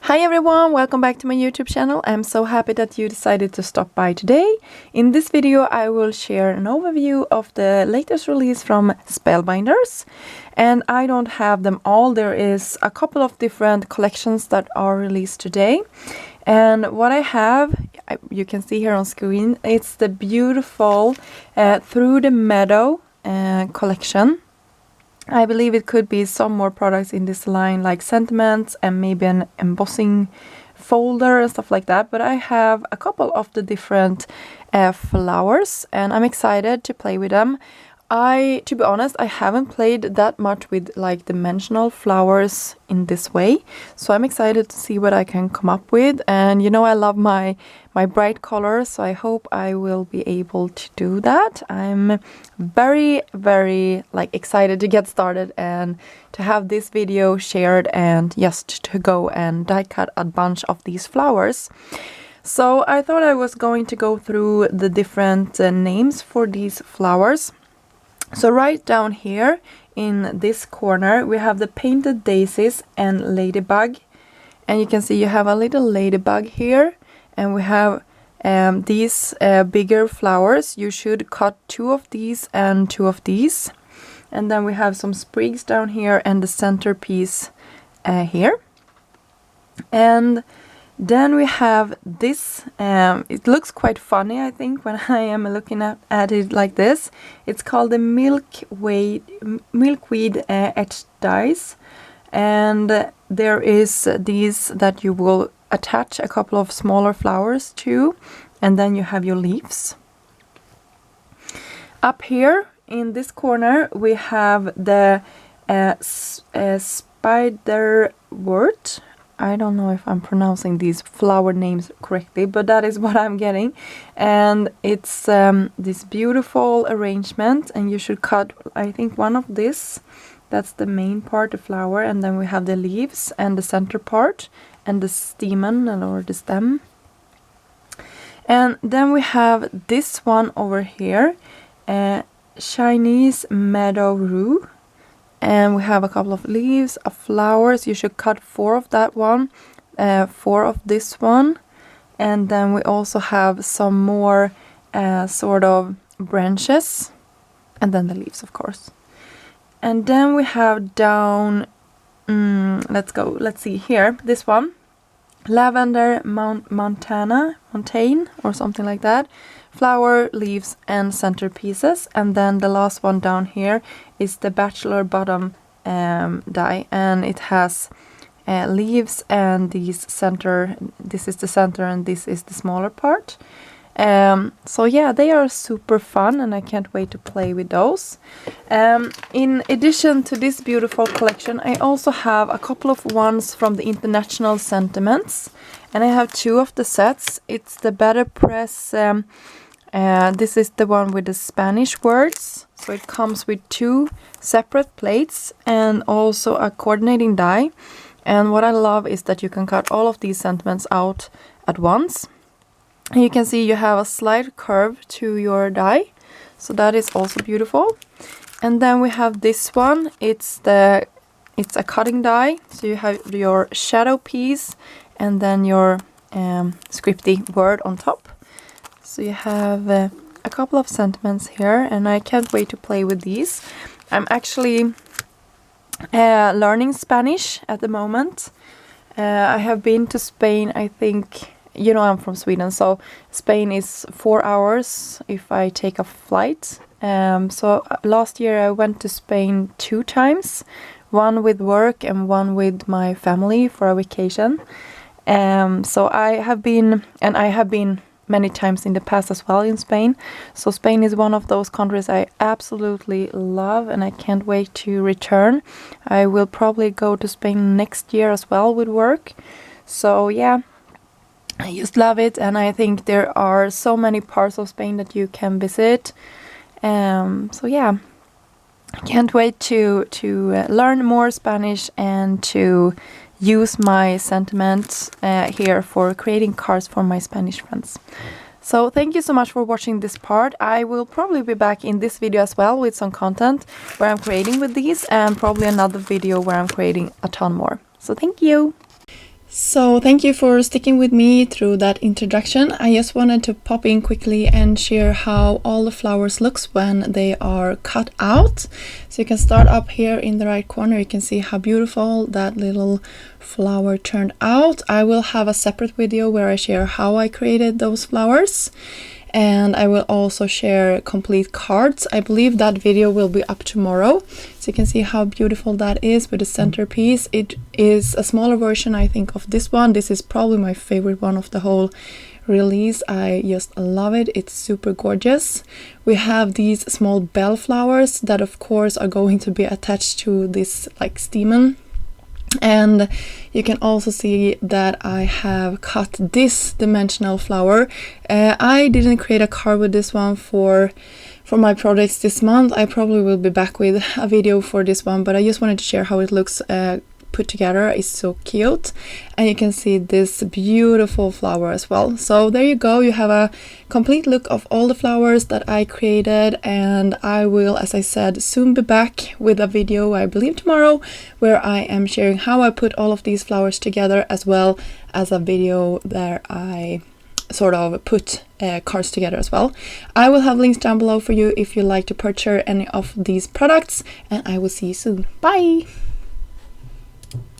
Hi everyone, welcome back to my YouTube channel. I'm so happy that you decided to stop by today. In this video I will share an overview of the latest release from Spellbinders. And I don't have them all, there is a couple of different collections that are released today. And what I have, you can see here on screen, it's the beautiful Through the Meadow collection. I believe it could be some more products in this line, like sentiments and maybe an embossing folder and stuff like that. But I have a couple of the different flowers and I'm excited to play with them. To be honest, I haven't played that much with like dimensional flowers in this way. So I'm excited to see what I can come up with. And you know, I love my bright colors, so I hope I will be able to do that. I'm very like excited to get started and to have this video shared and just to go and die cut a bunch of these flowers. So I thought I was going to go through the different names for these flowers. So right down here in this corner we have the painted daisies and ladybug, and you can see you have a little ladybug here, and we have these bigger flowers. You should cut 2 of these and 2 of these, and then we have some sprigs down here and the centerpiece here. And then we have this, it looks quite funny I think when I am looking at it like this. It's called the milkweed etched dies, and there is these that you will attach a couple of smaller flowers to, and then you have your leaves. Up here in this corner we have the spider wort. I don't know if I'm pronouncing these flower names correctly, but that is what I'm getting. And it's this beautiful arrangement, and you should cut, I think, one of this. That's the main part, the flower, and then we have the leaves and the center part and the stamen or the stem. And then we have this one over here, Chinese Meadow Rue. And we have a couple of leaves, of flowers. You should cut 4 of that one, 4 of this one. And then we also have some more sort of branches. And then the leaves, of course. And then we have down, let's see here, this one. Lavender Montane or something like that. Flower, leaves and centerpieces. And then the last one down here is the Bachelor Bottom die, and it has leaves and these center. This is the center and this is the smaller part. So yeah, they are super fun and I can't wait to play with those. In addition to this beautiful collection, I also have a couple of ones from the International Sentiments, and I have 2 of the sets. It's the Better Press. This is the one with the Spanish words, so it comes with 2 separate plates and also a coordinating die. And what I love is that you can cut all of these sentiments out at once. And you can see you have a slight curve to your die, so that is also beautiful. And then we have this one. It's a cutting die, so you have your shadow piece and then your scripty word on top. So you have a couple of sentiments here, and I can't wait to play with these. I'm actually learning Spanish at the moment. I have been to Spain, I think, you know, I'm from Sweden, so Spain is 4 hours if I take a flight. So last year I went to Spain 2 times, one with work and one with my family for a vacation. So I have been many times in the past as well in Spain. So Spain is one of those countries I absolutely love and I can't wait to return. I will probably go to Spain next year as well with work. So yeah, I just love it, and I think there are so many parts of Spain that you can visit. So yeah, I can't wait to learn more Spanish and to use my sentiments here for creating cards for my Spanish friends. So thank you so much for watching this part. I will probably be back in this video as well with some content where I'm creating with these, and probably another video where I'm creating a ton more. So thank you! So thank you for sticking with me through that introduction. I just wanted to pop in quickly and share how all the flowers looks when they are cut out. So you can start up here in the right corner. You can see how beautiful that little flower turned out. I will have a separate video where I share how I created those flowers. And I will also share complete cards. I believe that video will be up tomorrow. So you can see how beautiful that is with the centerpiece. It is a smaller version, I think, of this one. This is probably my favorite one of the whole release. I just love it. It's super gorgeous. We have these small bell flowers that of course are going to be attached to this like stamen. And you can also see that I have cut this dimensional flower. I didn't create a card with this one for my projects this month. I probably will be back with a video for this one, but I just wanted to share how it looks put together. It's so cute, and you can see this beautiful flower as well. So there you go, you have a complete look of all the flowers that I created, and I will, as I said, soon be back with a video, I believe tomorrow, where I am sharing how I put all of these flowers together, as well as a video where I sort of put cards together as well. I will have links down below for you if you like to purchase any of these products, and I will see you soon. Bye!